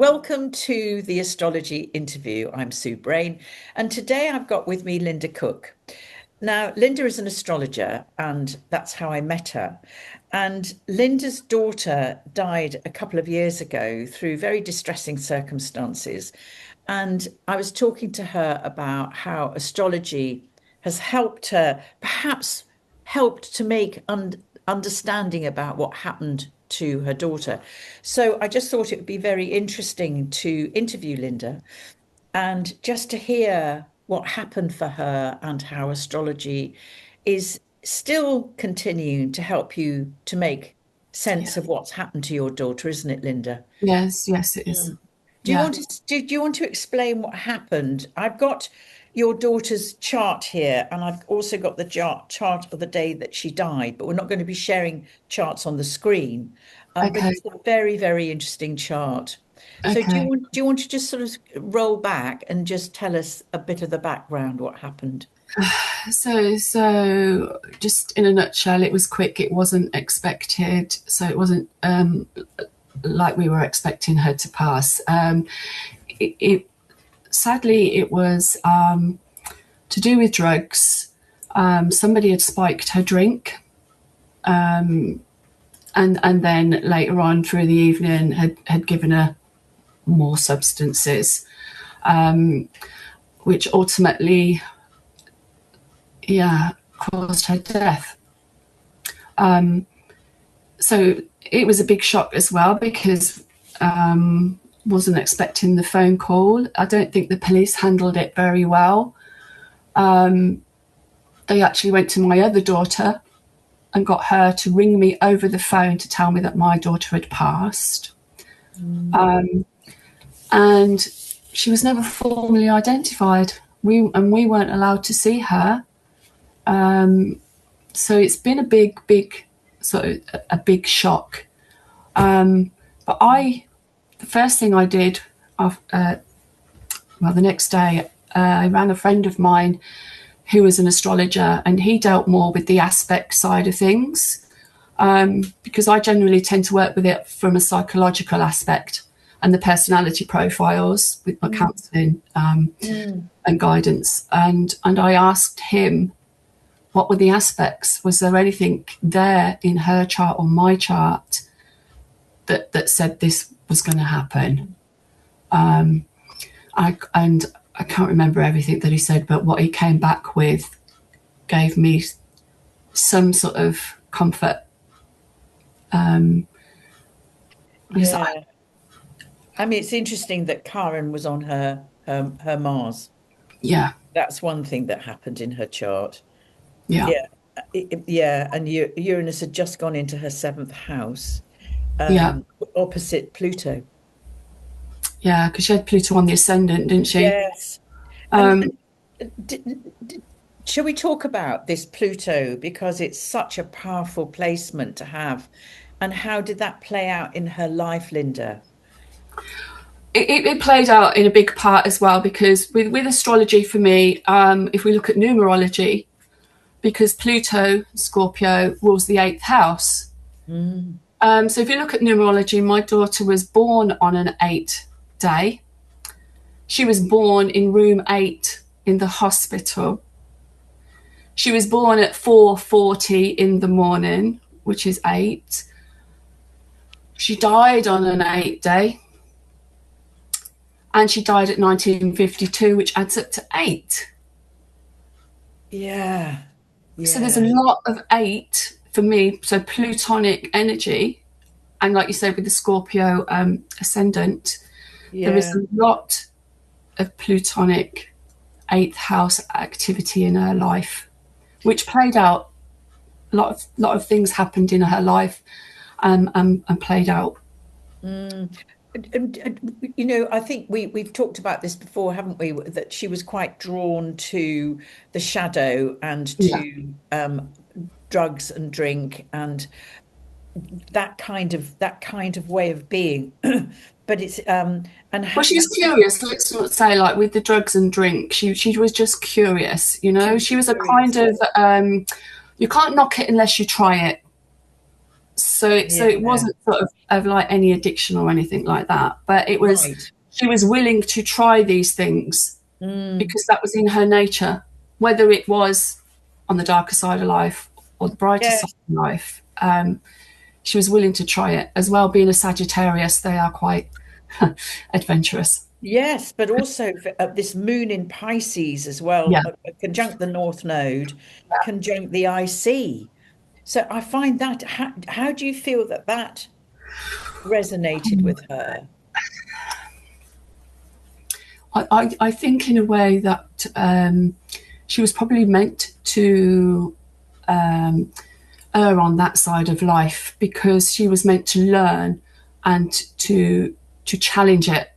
Welcome to the Astrology interview. I'm Sue Brain, and today I've got with me Linda Cooke. Now, Linda is an astrologer, and that's how I met her. And Linda's daughter died a couple of years ago through very distressing circumstances. And I was talking to her about how astrology has helped her, perhaps helped to make understanding about what happened to her daughter. So I just thought it would be very interesting to interview Linda and just to hear what happened for her and how astrology is still continuing to help you to make sense Yeah. of what's happened to your daughter, isn't it, Linda? Yes, it is. Do you Yeah. want to do you want to explain what happened? I've got your daughter's chart here, and I've also got the chart of the day that she died, but we're not going to be sharing charts on the screen. But Okay. it's a very, very interesting chart. So Okay. do you want to just sort of roll back and just tell us a bit of the background, what happened? So just in a nutshell, it was quick. It wasn't expected. So it wasn't like we were expecting her to pass. It sadly it was to do with drugs. Somebody had spiked her drink, and then later on through the evening had given her more substances, which ultimately, yeah, caused her death. So it was a big shock as well because wasn't expecting the phone call. I don't think the police handled it very well. They actually went to my other daughter and got her to ring me over the phone to tell me that my daughter had passed. And she was never formally identified. We weren't allowed to see her. So it's been a big sort of a big shock. But the first thing I did, the next day, I rang a friend of mine who was an astrologer, and he dealt more with the aspect side of things, because I generally tend to work with it from a psychological aspect and the personality profiles with my counselling and guidance. And I asked him, what were the aspects? Was there anything there in her chart or my chart that said this was going to happen? I can't remember everything that he said, but what he came back with gave me some sort of comfort. Yeah. I mean, it's interesting that Karen was on her Mars. Yeah, That's one thing that happened in her chart. yeah, Yeah, yeah, and Uranus had just gone into her seventh house, yeah, opposite Pluto. yeah, because she had Pluto on the ascendant, didn't she? Yes, Um, and shall we talk about this Pluto because it's such a powerful placement to have, and how did that play out in her life, Linda? it played out in a big part as well because with astrology for me, if we look at numerology, because Pluto, Scorpio, rules the eighth house. Mm. So if you look at numerology, my daughter was born on an 8 day. She was born in room 8 in the hospital. She was born at 4:40 in the morning, which is 8. She died on an 8 day. And she died at 1952, which adds up to 8. Yeah, So there's a yeah. lot of 8 for me. So plutonic energy. And like you said, with the Scorpio ascendant, there is Yeah. a lot of plutonic 8th house activity in her life, which played out. A lot of things happened in her life, and played out. Mm. I think we've talked about this before, haven't we? That she was quite drawn to the shadow and Yeah. to drugs and drink and that kind of way of being. But it's and Well, she was curious. Let's not say like with the drugs and drink. She was just curious. she was She was a kind curious. of you can't knock it unless you try it. So it Yeah. wasn't sort of like any addiction or anything like that, but it was, Right. she was willing to try these things Mm. because that was in her nature, whether it was on the darker side of life or the brighter Yeah. side of life. She was willing to try it as well. Being a Sagittarius, they are quite adventurous. Yes, but also this moon in Pisces as well, Yeah, conjunct the North Node, conjunct the IC. So I find that, how do you feel that that resonated with her? I think in a way that she was probably meant to err on that side of life because she was meant to learn and to challenge it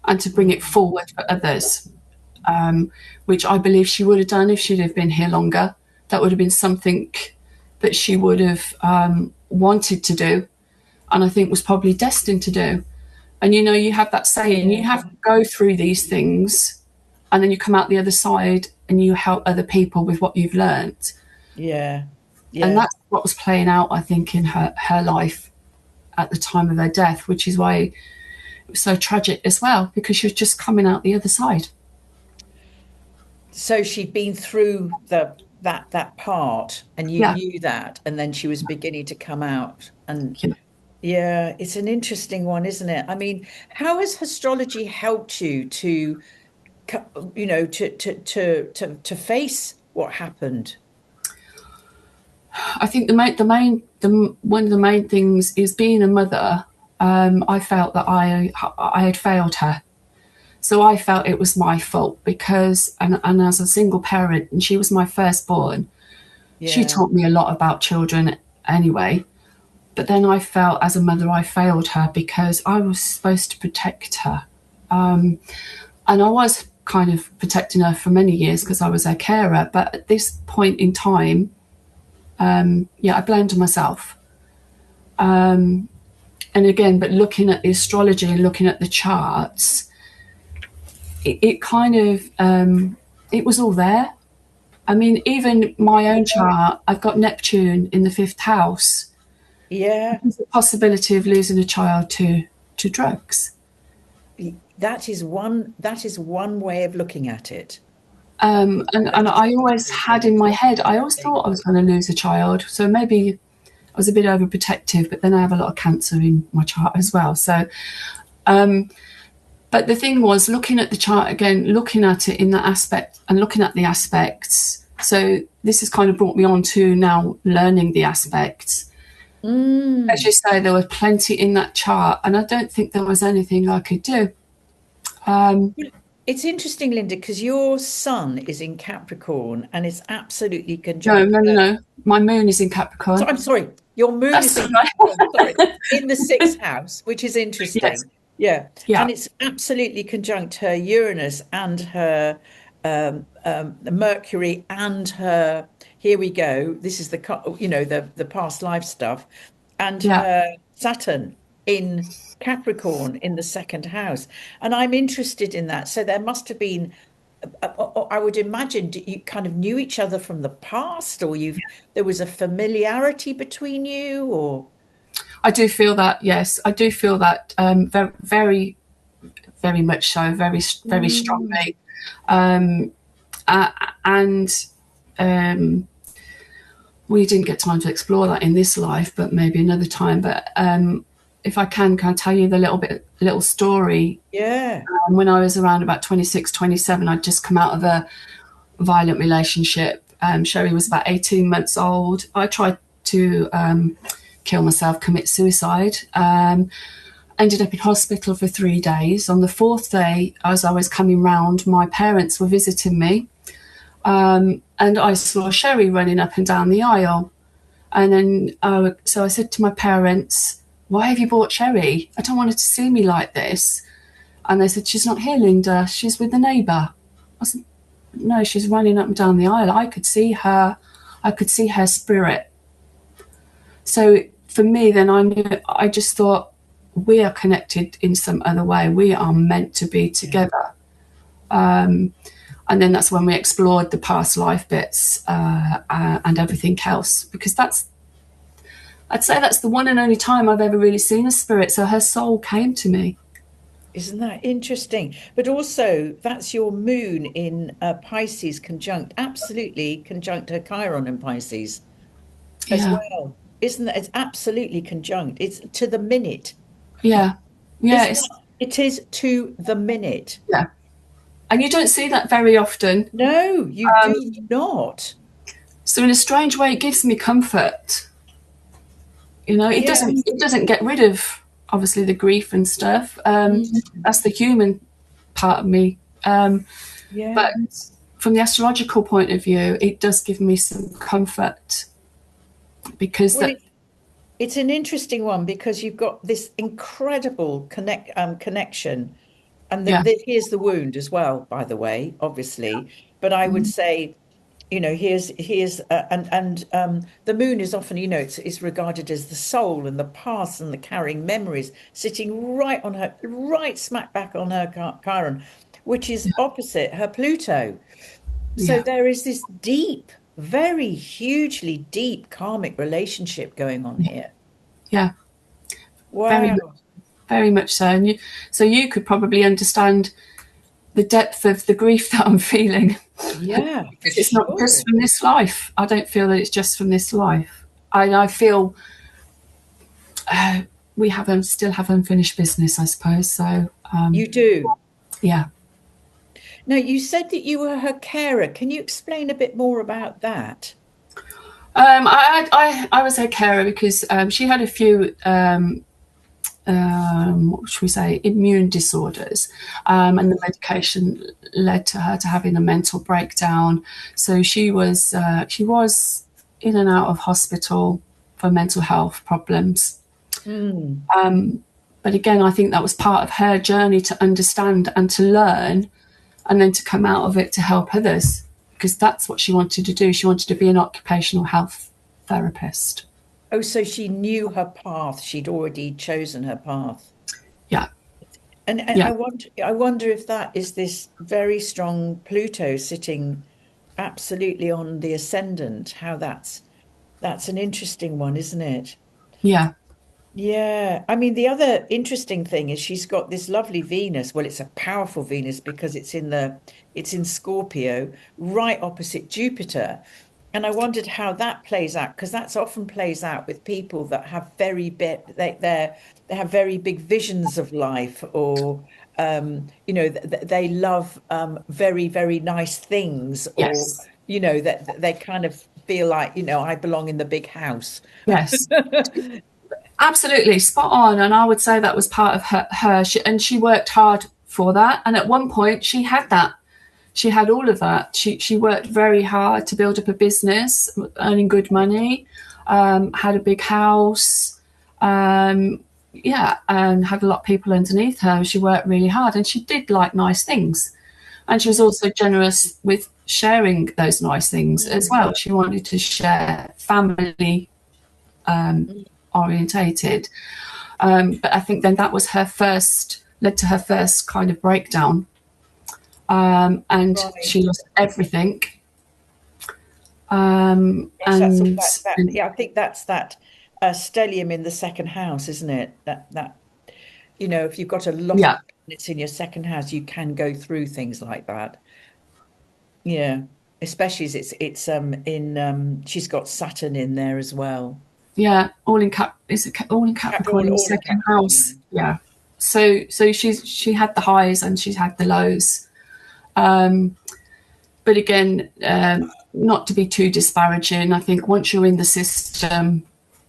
and to bring it Mm. forward for others, which I believe she would have done if she'd have been here longer. That would have been something that she would have wanted to do, and I think was probably destined to do. And you know, you have that saying, you Yeah, have to go through these things, and then you come out the other side and you help other people with what you've learned. yeah, And yeah. that's what was playing out, I think, in her life at the time of her death, which is why it was so tragic as well, because she was just coming out the other side. So she'd been through that part, and you Yeah. knew that, and then she was beginning to come out. And Yeah. yeah, it's an interesting one, isn't it? I mean, how has astrology helped you to, to face what happened? I think one of the main things is being a mother. I felt that I had failed her, so I felt it was my fault because, and as a single parent, and she was my firstborn, she Yeah. taught me a lot about children anyway. But then I felt as a mother I failed her because I was supposed to protect her, and I was kind of protecting her for many years because I was her carer. But at this point in time, yeah, I blamed myself. And again, but looking at the astrology and looking at the charts, it kind of it was all there. I mean, even my own chart, I've got Neptune in the fifth house. Yeah. There's a possibility of losing a child to drugs. That is one way of looking at it. And That is I always had in my head, I always thought I was going to lose a child. So maybe I was a bit overprotective, but then I have a lot of cancer in my chart as well. So, but the thing was looking at the chart again, looking at it in that aspect and looking at the aspects. So this has kind of brought me on to now learning the aspects. As Mm. you say, there was plenty in that chart, and I don't think there was anything I could do. Um, Well, it's interesting, Linda, because your sun is in Capricorn and it's absolutely no, conjunct. no, no, no. My moon is in So Capricorn. I'm sorry, your moon is That's in all right. Capricorn, sorry, in the sixth house, which is Yes. interesting. Yeah. Yeah. And it's absolutely conjunct her Uranus and her Mercury and her, here we go, this is the past life stuff, and Yeah. her Saturn in Capricorn in the second house. And I'm interested in that. So there must have been I would imagine you kind of knew each other from the past, or there was a familiarity between you, or I do feel that. Yes, I do feel that very, very, very much so. Very, very Mm. strongly. Um, and we didn't get time to explore that in this life, but maybe another time. But if I can I tell you the little story? Yeah. When I was around about 26, 27, I'd just come out of a violent relationship. Sherry was about 18 months old. I tried to kill myself, commit suicide. Ended up in hospital for 3 days. On the fourth day, as I was coming round, my parents were visiting me, and I saw Sherry running up and down the aisle. And then, so I said to my parents, "Why have you brought Sherry? I don't want her to see me like this." And they said, "She's not here, Linda. She's with the neighbour." I said, "No, she's running up and down the aisle. I could see her. I could see her spirit." So for me, then I just thought, we are connected in some other way. We are meant to be together. And then that's when we explored the past life bits and everything else, because I'd say that's the one and only time I've ever really seen a spirit. So her soul came to me. Isn't that interesting? But also, that's your moon in Pisces conjunct, absolutely conjunct her Chiron in Pisces as Yeah, well. Isn't that? It's absolutely conjunct. It's to the minute. yeah, yeah. Isn't that? It is to the minute. Yeah, and you don't see that very often. No, you do not. So in a strange way, it gives me comfort. You know, it Yeah. doesn't get rid of obviously the grief and stuff. That's the human part of me. Yeah. But from the astrological point of view, it does give me some comfort because Well, it's an interesting one because you've got this incredible connection, and yeah, here's the wound as well, by the way, obviously. But I would say, here's the moon is often, it's regarded as the soul and the past and the carrying memories, sitting right smack back on her Chiron, which is opposite her Pluto. So yeah, there is this deep, very hugely deep karmic relationship going on here. yeah, very, Wow. very much so. And you could probably understand the depth of the grief that I'm feeling. Yeah, for Because it's not sure. just from this life. I don't feel that it's just from this life. I feel still have unfinished business, I suppose. So You do. yeah. Now, you said that you were her carer. Can you explain a bit more about that? I was her carer because she had a few what should we say, immune disorders, and the medication led to her to having a mental breakdown. So she was in and out of hospital for mental health problems. Mm. But again, I think that was part of her journey to understand and to learn, and then to come out of it to help others, because that's what she wanted to do. She wanted to be an occupational health therapist. Oh, so she knew her path. She'd already chosen her path. Yeah, And yeah, I wonder if that is this very strong Pluto sitting absolutely on the ascendant, how that's an interesting one, isn't it? yeah, Yeah, I mean, the other interesting thing is she's got this lovely Venus. Well, it's a powerful Venus because it's in Scorpio, right opposite Jupiter. And I wondered how that plays out because that's often plays out with people that have very big they have very big visions of life, or they love very, very nice things, or yes, that they kind of feel like, I belong in the big house. yes. Absolutely spot on, and I would say that was part of her. She worked hard for that, and at one point she had that. She had all of that. She worked very hard to build up a business, earning good money, had a big house, yeah, and had a lot of people underneath her. She worked really hard, and she did like nice things, and she was also generous with sharing those nice things as Mm. well. She wanted to share, family orientated. But I think then that was led to her first kind of breakdown. And Right. she lost everything. Yes, that's And that. Yeah, I think that's that stellium in the second house, isn't it? That if you've got a lot of yeah, planets in your second house, you can go through things like that. Yeah, especially as it's in she's got Saturn in there as well. yeah, all in Capricorn in the All in second house? Capricorn. Yeah. So she had the highs and she's had the lows. But again, not to be too disparaging, I think once you're in the system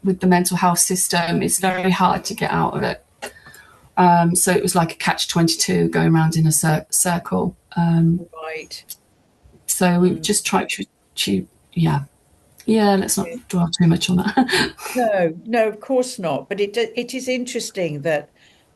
with the mental health system, it's very hard to get out of it. So it was like a catch-22 going around in a circle. Right. So we Mm. just tried to yeah. Yeah, let's not dwell too much on that. No, no, of course not. But it is interesting that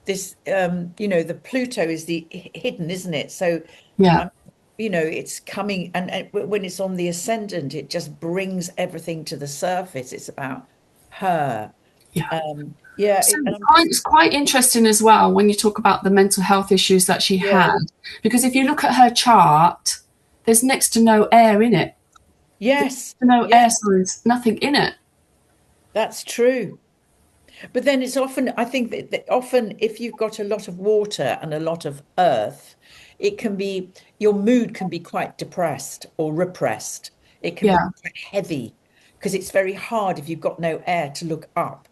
this, the Pluto is the hidden, isn't it? So, Yeah, um, it's coming, and when it's on the ascendant, it just brings everything to the surface. It's about her. yeah. Yeah, So and it's quite interesting as well when you talk about the mental health issues that she yeah, had, because if you look at her chart, there's next to no air in it. yes, No air yes, signs, nothing in it. That's true. But then it's often, I think that often if you've got a lot of water and a lot of earth, it can be, your mood can be quite depressed or repressed. It can be Yeah, quite heavy because it's very hard if you've got no air to look up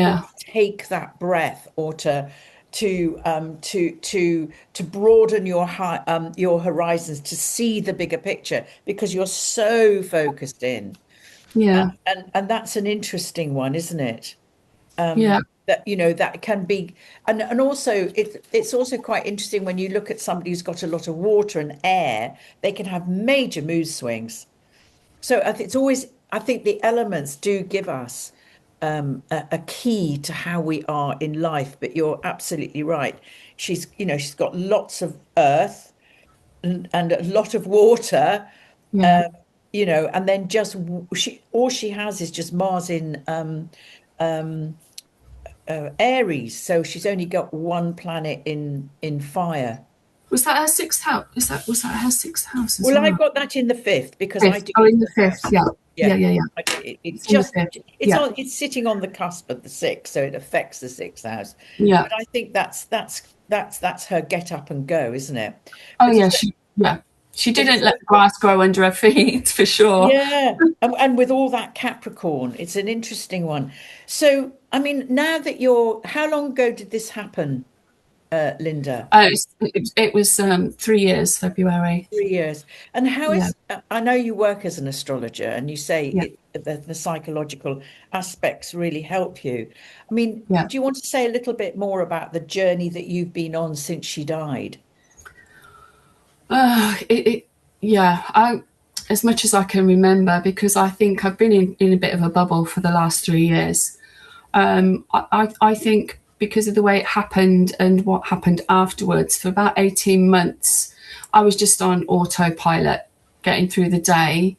or yeah, to take that breath or to broaden your horizons to see the bigger picture because you're so focused in. yeah, And that's an interesting one, isn't it? yeah, That that can be, and also it's also quite interesting when you look at somebody who's got a lot of water and air, they can have major mood swings. So it's always, I think the elements do give us a key to how we are in life. But you're absolutely right. She's got lots of earth and a lot of water, yeah. um, and then just she all she has is just Mars in um, Aries, so she's only got one planet in fire. Was that her sixth house? Was that her sixth house as Well, I've well? got that in the fifth because I Fifth. do Oh, it in in the the fifth. house. Yeah, yeah, Yeah, yeah, yeah. it's It's in the just fifth. it's Yeah, on it's sitting on the cusp of the sixth, so it affects the sixth house. yeah. But I think that's her get up and go, isn't it? Oh, But yeah. it's She but didn't it's let the grass grow under her feet for sure. yeah, and with all that Capricorn, it's an interesting one. So, I mean, now that how long ago did this happen, Linda? It was 3 years, February. 3 years. And how Yeah, is, I know you work as an astrologer and you say yeah, the psychological aspects really help you. I mean, yeah. do you want to say a little bit more about the journey that you've been on since she died? Yeah. As much as I can remember, because I think I've been in a bit of a bubble for the last 3 years. I think because of the way it happened and what happened afterwards, for about 18 months, I was just on autopilot, getting through the day,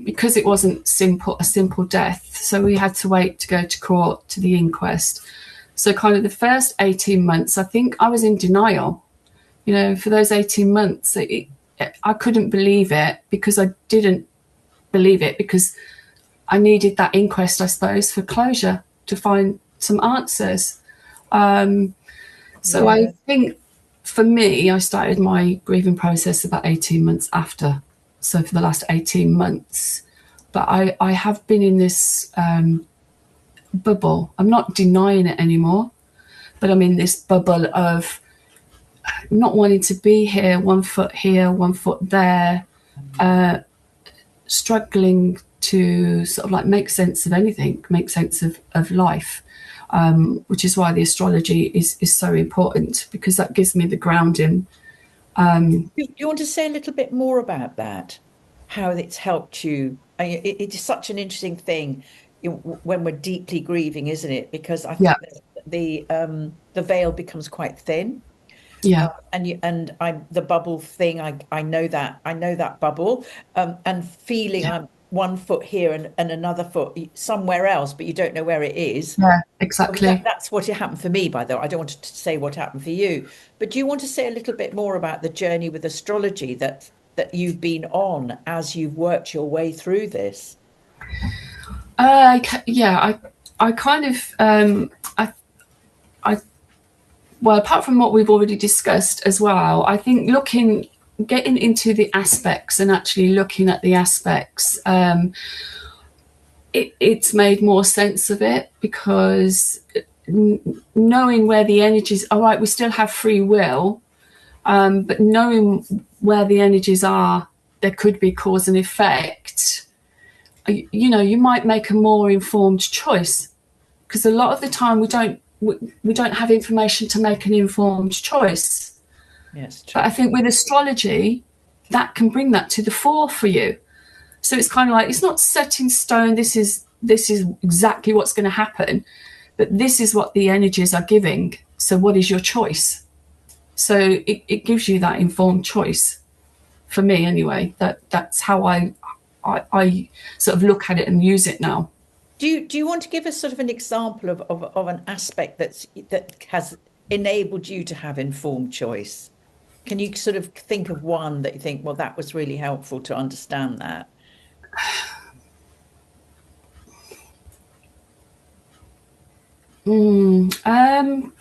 because it wasn't a simple death. So we had to wait to go to court, to the inquest. So kind of the first 18 months, I think I was in denial. For those 18 months, I couldn't believe it because I didn't believe it because I needed that inquest, I suppose, for closure to find some answers. So I Yeah. think for me, I started my grieving process about 18 months after. So for the last 18 months. But I have been in this bubble. I'm not denying it anymore, but I'm in this bubble of not wanting to be here, 1 foot there, struggling to sort of like make sense of anything, make sense of life, which is why the astrology is so important because that gives me the grounding. Do you want to say a little bit more about that? How it's helped you? It is such an interesting thing when we're deeply grieving, isn't it? Because I Yeah, think that the veil becomes quite thin. yeah, And the bubble thing, I know that bubble, and feeling yeah, I'm 1 foot here and another foot somewhere else, but you don't know where it is. yeah, I mean, that, exactly. that's what happened for me, by the way. I don't want to say what happened for you, but do you want to say a little bit more about the journey with astrology that you've been on as you've worked your way through this? Yeah, I kind of, I, well, apart from what we've already discussed as well, I think getting into the aspects and actually looking at the aspects, it's made more sense of it because knowing where the energies, all right, we still have free will, but knowing where the energies are, there could be cause and effect. You might make a more informed choice because a lot of the time we don't have information to make an informed choice. Yes, But I true. think with astrology, that can bring that to the fore for you. So it's kind of like it's not set in stone. This is exactly what's going to happen, but this is what the energies are giving. So what is your choice? So it gives you that informed choice. For me, anyway, that's how I sort of look at it and use it now. Do you want to give us sort of an example of an aspect that has enabled you to have informed choice? Can you sort of think of one that you think, well, that was really helpful to understand that? Mm,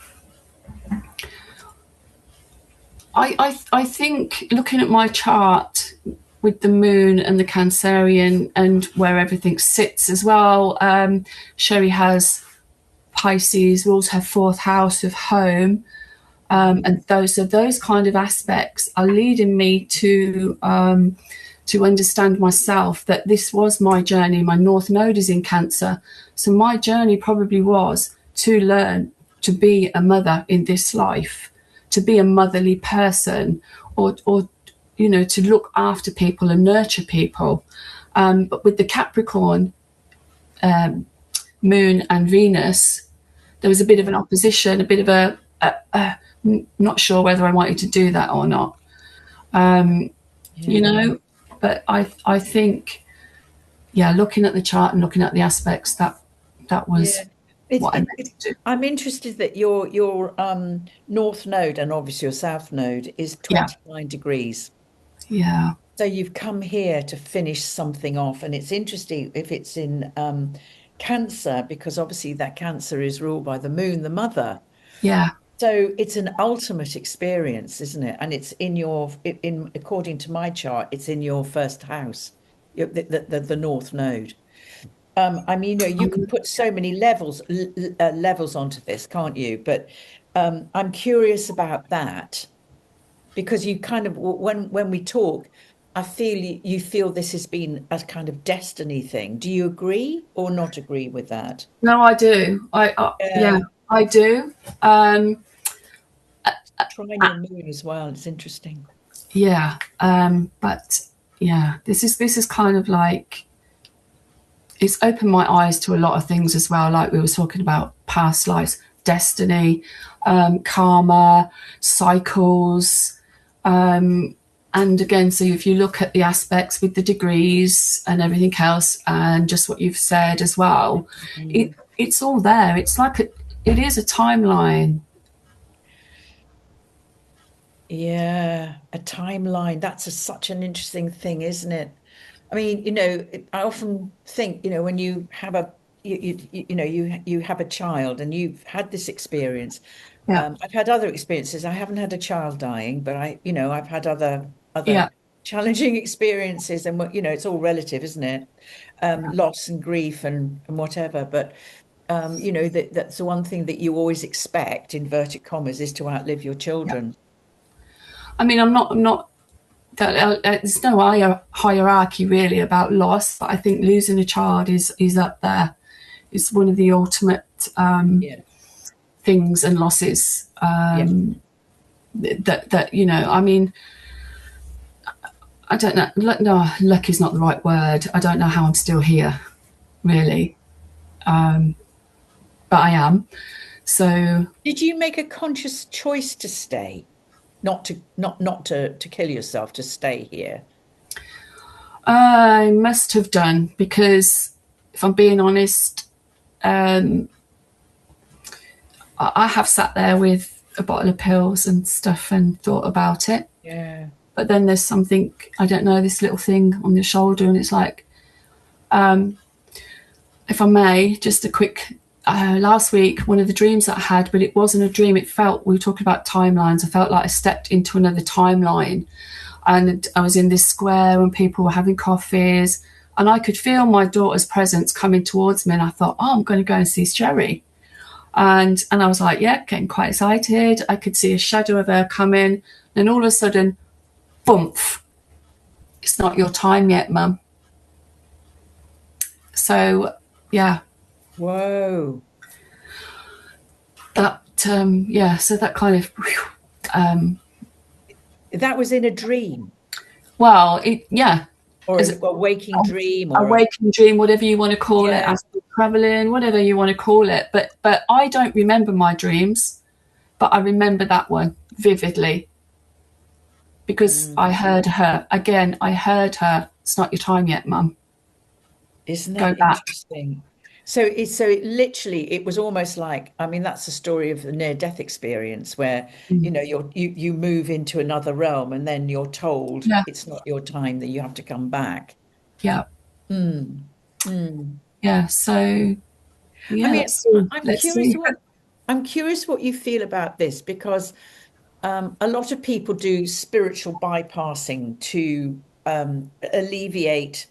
I think looking at my chart with the moon and the Cancerian and where everything sits as well, Sherry has Pisces, rules her fourth house of home. And those kind of aspects are leading me to understand myself that this was my journey. My North Node is in Cancer, so my journey probably was to learn to be a mother in this life, to be a motherly person, or to look after people and nurture people. But with the Capricorn Moon and Venus, there was a bit of an opposition, a bit of a not sure whether I wanted to do that or not. You Yeah. know, but I think, yeah, looking at the chart and looking at the aspects, that Yeah. was It's, what I it, meant it, to do. I'm interested that your North Node and obviously your South Node is Yeah, 29 degrees. yeah, So you've come here to finish something off, and it's interesting if it's in Cancer, because obviously that Cancer is ruled by the moon, the mother. yeah, So it's an ultimate experience, isn't it? And it's in your in according to my chart, it's in your first house, the North Node. I mean, you can put so many levels onto this, can't you? But I'm curious about that because you kind of when we talk, I feel you feel this has been a kind of destiny thing. Do you agree or not agree with that? no, I do. Yeah, Yeah, I do. Um, trine your moon as well. It's interesting. yeah, but yeah, this is kind of like it's opened my eyes to a lot of things as well. Like we were talking about past lives, destiny, karma, cycles. And again, so if you look at the aspects with the degrees and everything else, and just what you've said as well, Mm. it's all there. It's like it is a timeline. Yeah, a timeline. That's such an interesting thing, isn't it? I mean, I often think, when you have you have a child and you've had this experience. Yeah, I've had other experiences. I haven't had a child dying, but I've had other yeah. challenging experiences, and it's all relative, isn't it? Loss and grief and whatever. But that's the one thing that you always expect, inverted commas, is to outlive your children. I mean, I'm not. There's no hierarchy really about loss, but I think losing a child is up there. It's one of the ultimate Yeah, things and losses yeah. that I mean, I don't know. No, luck is not the right word. I don't know how I'm still here, really, but I am. So Did you make a conscious choice to stay, not to kill yourself, to stay here? I must have done because, if I'm being honest, um, I have sat there with a bottle of pills and stuff and thought about it. Yeah. But then there's something, I don't know, this little thing on your shoulder, and it's like, if I may, just a quick. Last week, one of the dreams that I had, but it wasn't a dream. It felt, we were talking about timelines. I felt like I stepped into another timeline, and I was in this square when people were having coffees, and I could feel my daughter's presence coming towards me. And I thought, oh, I'm going to go and see Sherry. And I was like, yeah, getting quite excited. I could see a shadow of her coming. And all of a sudden, bump, it's not your time yet, mum. So, yeah, Whoa. yeah, so that kind of, That was in a dream well, yeah, or as a waking dream a or waking dream, whatever you want to call it, yeah. astral traveling, whatever you want to call it. But I don't remember my dreams, but I remember that one vividly because I Mm. heard her again. I heard her. It's not your time yet, mum. Isn't Go that back. interesting? So it literally it was almost like, I mean, that's the story of the near-death experience where Mm. you move into another realm and then you're told Yeah, it's not your time, that you have to come back. yeah, Mm. Mm. yeah. So I Yeah, mean, I'm let's curious see. what you feel about this because a lot of people do spiritual bypassing to alleviate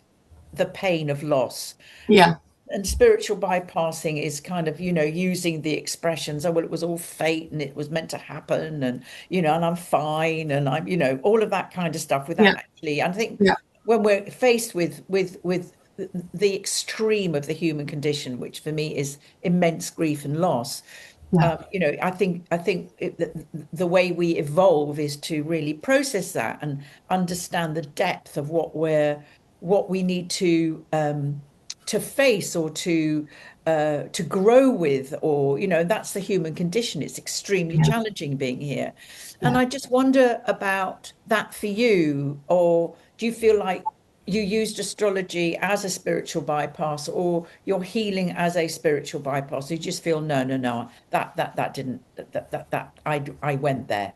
the pain of loss. Yeah, And spiritual bypassing is kind of, using the expressions, oh, well, it was all fate and it was meant to happen, and, and I'm fine, and I'm, all of that kind of stuff yeah, without actually, I think yeah, when we're faced with the extreme of the human condition, which for me is immense grief and loss, yeah, I think the way we evolve is to really process that and understand the depth of what we need to face or to grow with, or that's the human condition. It's extremely yeah, challenging being here, and yeah. I just wonder about that for you. Or do you feel like you used astrology as a spiritual bypass, or you're healing as a spiritual bypass? You just feel no, no, no, that didn't that I went there.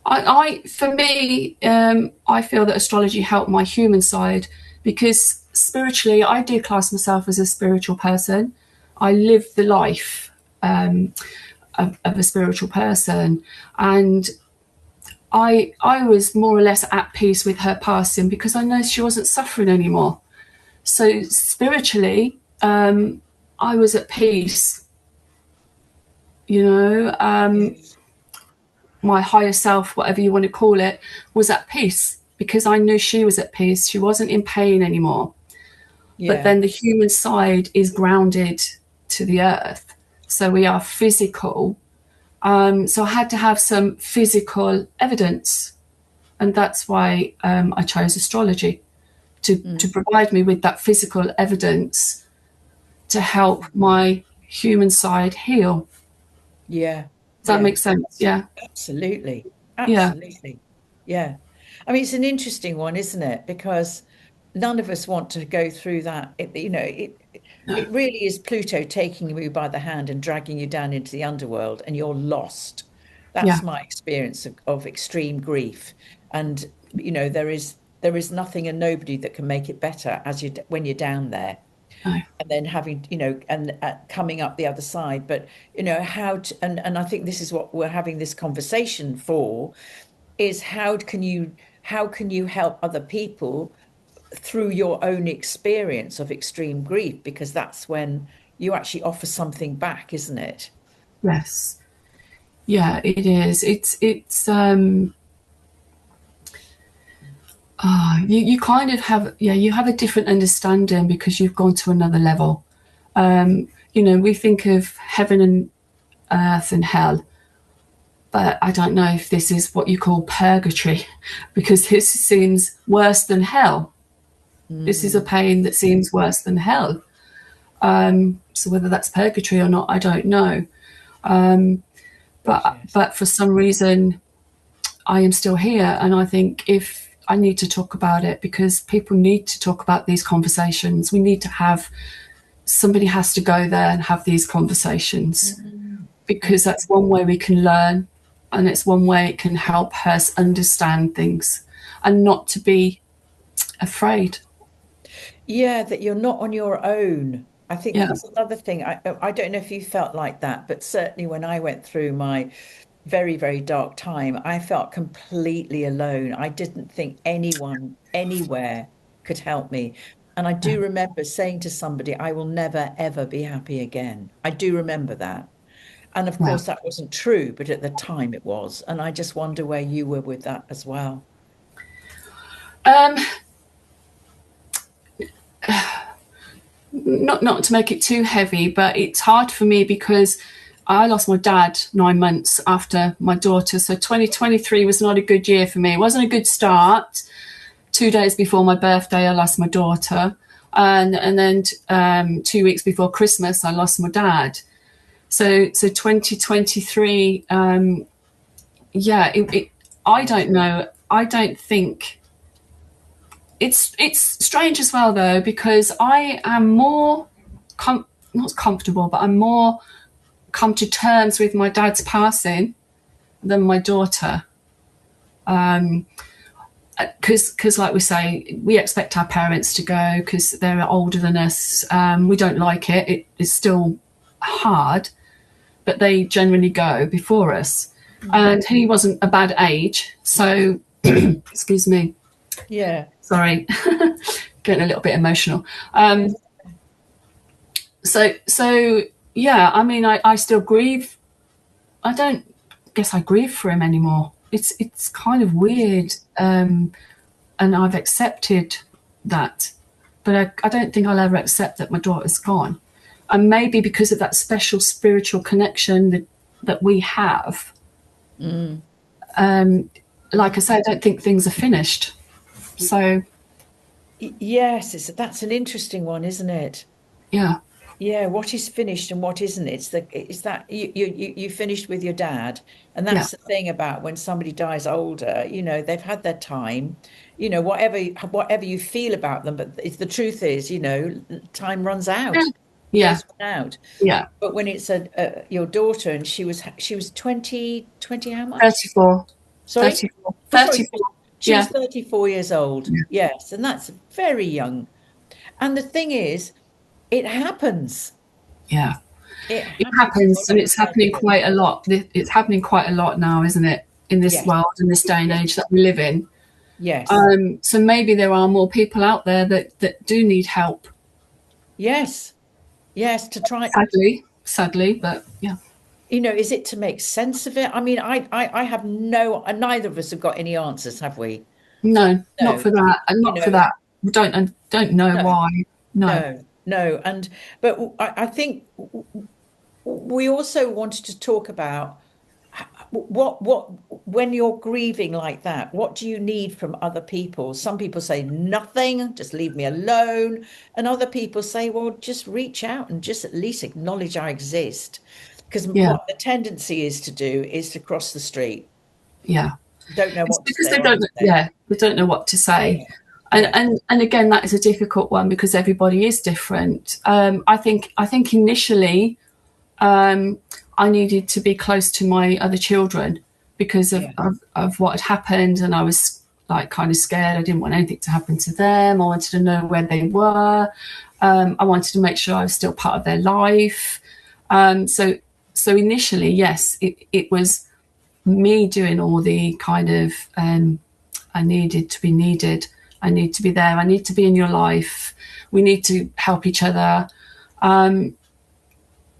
For me, I feel that astrology helped my human side because spiritually, I do class myself as a spiritual person. I live the life of a spiritual person, and I was more or less at peace with her passing because I know she wasn't suffering anymore. So spiritually, I was at peace. You know, Yes. my higher self, whatever you want to call it, was at peace because I knew she was at peace. She wasn't in pain anymore. But Yeah. then the human side is grounded to the earth. So we are physical. So I had to have some physical evidence. And that's why I chose astrology to Mm. provide me with that physical evidence to help my human side heal. Yeah. Does that Yeah. make sense? Yeah. Absolutely. Yeah. Absolutely. Yeah. I mean, it's an interesting one, isn't it? Because none of us want to go through that. It really is Pluto taking you by the hand and dragging you down into the underworld, and you're lost. Yeah. That's my experience of extreme grief. And there is nothing and nobody that can make it better as you when you're down there, No. and then having, and coming up the other side. But how to, and I think this is what we're having this conversation for, is how can you help other people through your own experience of extreme grief, because that's when you actually offer something back, isn't it? Yes. Yeah, it is. It's you kind of have, yeah, you have a different understanding because you've gone to another level. We think of heaven and earth and hell, but I don't know if this is what you call purgatory because this seems worse than hell. This is a Mm, pain that seems worse than hell. So whether that's purgatory or not, I don't know. But yes. but for some reason, I am still here, and I think if I need to talk about it because people need to talk about these conversations. We need to have somebody has to go there and have these conversations Mm, because mm. that's one way we can learn, and it's one way it can help us understand things and not to be afraid. Yeah, that you're not on your own. I think Yeah, that's another thing. I don't know if you felt like that, but certainly when I went through my very, very dark time, I felt completely alone. I didn't think anyone anywhere could help me. And I do remember saying to somebody, I will never, ever be happy again. I do remember that. And of yeah. course, that wasn't true, but at the time it was. And I just wonder where you were with that as well. Um, not to make it too heavy, but it's hard for me because I lost my dad 9 months after my daughter. So 2023 was not a good year for me. It wasn't a good start. 2 days before my birthday, I lost my daughter, and then 2 weeks before Christmas, I lost my dad. So 2023, yeah, I don't know. I don't think it's strange as well though because I am more not comfortable, but I'm more come to terms with my dad's passing than my daughter. because like we say, we expect our parents to go because they're older than us. We don't like it. It is still hard, but they generally go before us. And he wasn't a bad age, so excuse me, Yeah. sorry, getting a little bit emotional. So yeah, I mean, I still grieve. I don't guess I grieve for him anymore. It's kind of weird, and I've accepted that, but I don't think I'll ever accept that my daughter's gone. And maybe because of that special spiritual connection that we have. Like I say, I don't think things are finished. So Yes, that's an interesting one, isn't it? yeah, Yeah, what is finished and what isn't? It's that you finished with your dad, and yeah, that's the thing about when somebody dies older, they've had their time, whatever you feel about them, but the truth is, time runs out, yeah, years run out. yeah. But when it's your daughter and she was 20 how much? 34, Sorry? 34, Oh, sorry, 34. she was Yeah, 34 years old. Yes, and that's very young. And the thing is, it happens. yeah. It It happens happens, not and every it's 10 happening years. quite a lot. It's happening quite a lot now, isn't it? In this Yes, world, in this day and yes, age that we live in. yes, So maybe there are more people out there that do need help. yes, yes, to try, Sadly, but yeah. is it to make sense of it? I mean, I have neither of us have got any answers, have we? No, not No, for that, and you not for know, that. We don't know no, why. No. no. But I think we also wanted to talk about what when you're grieving like that, what do you need from other people? Some people say nothing, just leave me alone, and other people say, well, just reach out and just at least acknowledge I exist, because Yeah, what the tendency is to do is to cross the street, yeah. don't know It's what to because say they or how don't. to say it. Yeah, they don't know what to say. And, Yeah, and and again, that is a difficult one because everybody is different. I think initially, um, I needed to be close to my other children because of, yeah, of, of what had happened, and I was like kind of scared. I didn't want anything to happen to them. I wanted to know where they were. I wanted to make sure I was still part of their life. So initially, yes, it was me doing all the kind of I needed to be needed. I need to be there. I need to be in your life. We need to help each other.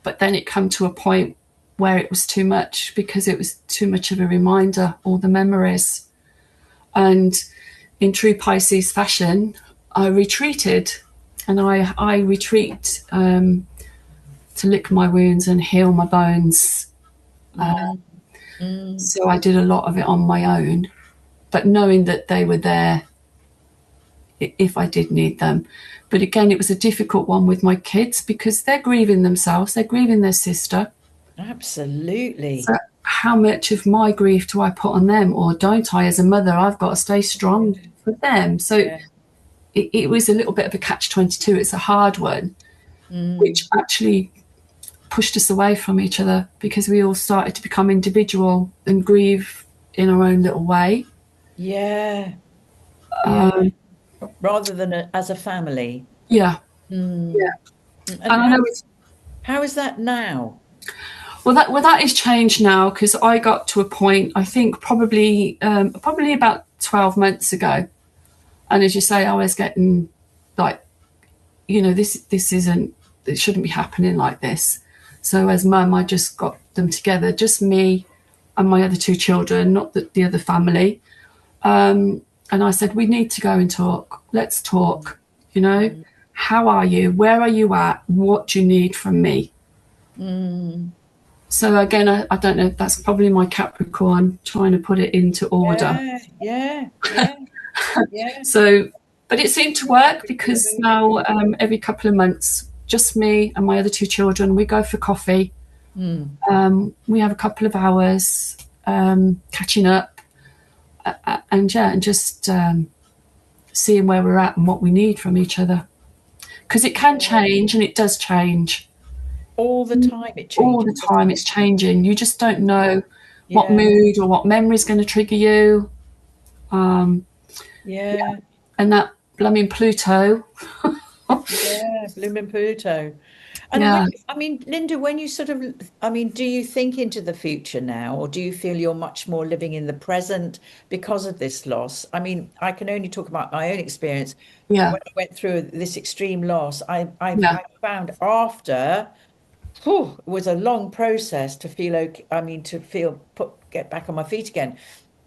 But then it come to a point where it was too much because it was too much of a reminder, all the memories. And in true Pisces fashion, I retreated, and I retreat to lick my wounds and heal my bones. mm, mm, So I did a lot of it on my own, but knowing that they were there if I did need them. But again, it was a difficult one with my kids because they're grieving themselves, they're grieving their sister. So absolutely. how much of my grief do I put on them, or don't I? As a mother, I've got to stay Yeah, strong for them. So yeah, it was a little bit of a catch-22. It's a hard one, which mm, actually pushed us away from each other because we all started to become individual and grieve in our own little way. yeah, yeah, rather than as a family. Yeah, Mm. yeah. And And I know it's how is that now? well that is changed now because I got to a point I think probably about 12 months ago, and as you say, I was getting like, this isn't, it shouldn't be happening like this. So as mum, I just got them together, just me and my other two children, not the other family. And I said, we need to go and talk. Let's talk. You know, Mm, how are you? Where are you at? What do you need from me? mm. So again, I don't know. That's probably my Capricorn trying to put it into order. Yeah, yeah, yeah, yeah. So, but it seemed to work because now every couple of months, just me and my other two children, we go for coffee. Mm. We have a couple of hours catching up, and just seeing where we're at and what we need from each other. Because it can change, and it does change All the time it all changes, the doesn't time. it? It's changing. You just don't know what Yeah, mood or what memory is going to trigger you. Um, Yeah. And that blooming Pluto. Yeah, blooming Pluto. And Yeah, I mean, Linda, when you sort of, I mean, do you think into the future now, or do you feel you're much more living in the present because of this loss? I mean, I can only talk about my own experience. yeah, When I went through this extreme loss, yeah, I found after, whew, it was a long process to feel okay. I mean, to get back on my feet again.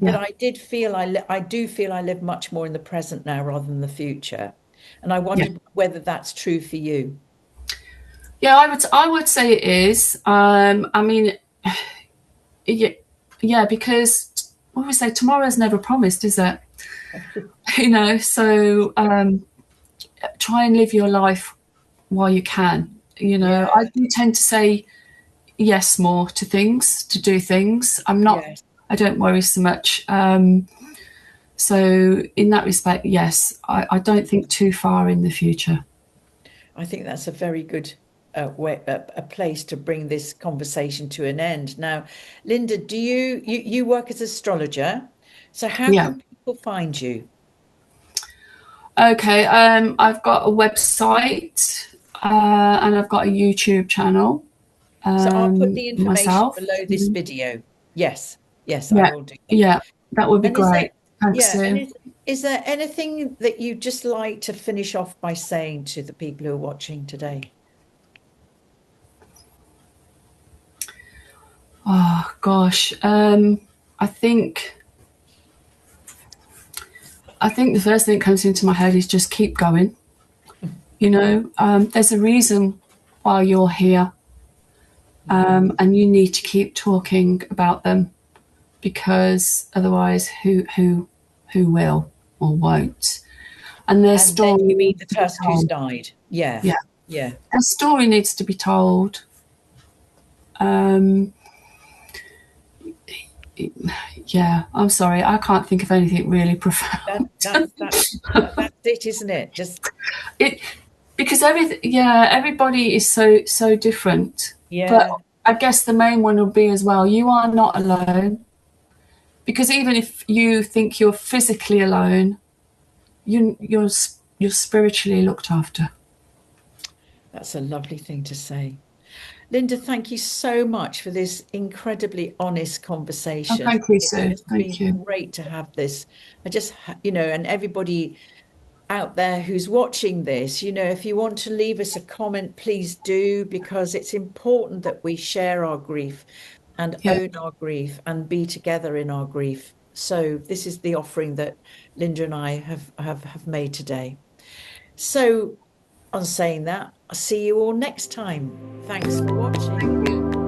But yeah, I did feel I do feel I live much more in the present now rather than the future. And I yeah. wondered whether that's true for you. Yeah, I would say it is. I mean, yeah, yeah, because what we say, tomorrow's never promised, is it? So try and live your life while you can. I Yeah, do tend to say yes more to things, to do things. yes. I don't worry so much. So in that respect, yes, I don't think too far in the future. I think that's a very good a place to bring this conversation to an end. Now, Linda, you work as astrologer? So how Yeah. can people find you? Okay. I've got a website and I've got a YouTube channel So I'll put the information myself. below this video. Yes, yes, I Yeah. will do that. Yeah. That would be And is there, great. Thanks, yeah, and Sue. is there anything that you just like to finish off by saying to the people who are watching today? Oh gosh. I think I think the first thing that comes into my head is just keep going. There's a reason why you're here, and you need to keep talking about them because otherwise, who will or won't? And their And then story you mean needs the to be person who's told. died. Yeah, Yeah, yeah. their story needs to be told. Um, yeah, I'm sorry, I can't think of anything really That profound. that's it, isn't it? Just it because everybody is so different. But yeah. I guess the main one will be as well. You are not alone because even if you think you're physically alone, you're spiritually looked after. That's a lovely thing to say. Linda, thank you so much for this incredibly honest Oh, conversation. thank you, It's Sue. just been Thank you. great to have this. And everybody out there who's watching this, if you want to leave us a comment, please do, because it's important that we share our grief and Yeah. own our grief and be together in our grief. So this is the offering that Linda and I have made today. So on saying that, I'll see you all next time. Thanks for watching.